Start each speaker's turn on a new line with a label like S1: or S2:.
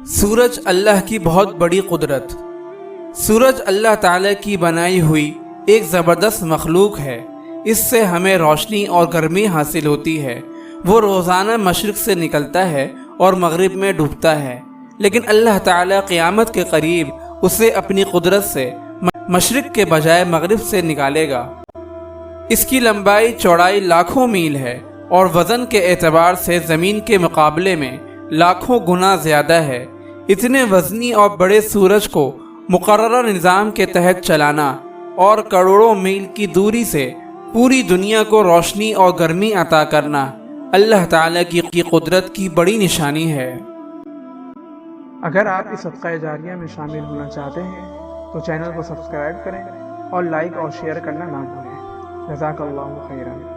S1: سورج اللہ کی بہت بڑی قدرت۔ سورج اللہ تعالیٰ کی بنائی ہوئی ایک زبردست مخلوق ہے۔ اس سے ہمیں روشنی اور گرمی حاصل ہوتی ہے۔ وہ روزانہ مشرق سے نکلتا ہے اور مغرب میں ڈوبتا ہے، لیکن اللہ تعالیٰ قیامت کے قریب اسے اپنی قدرت سے مشرق کے بجائے مغرب سے نکالے گا۔ اس کی لمبائی چوڑائی لاکھوں میل ہے اور وزن کے اعتبار سے زمین کے مقابلے میں لاکھوں گنا زیادہ ہے۔ اتنے وزنی اور بڑے سورج کو مقررہ نظام کے تحت چلانا اور کروڑوں میل کی دوری سے پوری دنیا کو روشنی اور گرمی عطا کرنا اللہ تعالیٰ کی قدرت کی بڑی نشانی ہے۔
S2: اگر آپ اس صدقہ جاریہ میں شامل ہونا چاہتے ہیں تو چینل کو سبسکرائب کریں اور لائک اور شیئر کرنا نہ بھولیں۔ جزاک اللہ خیرا۔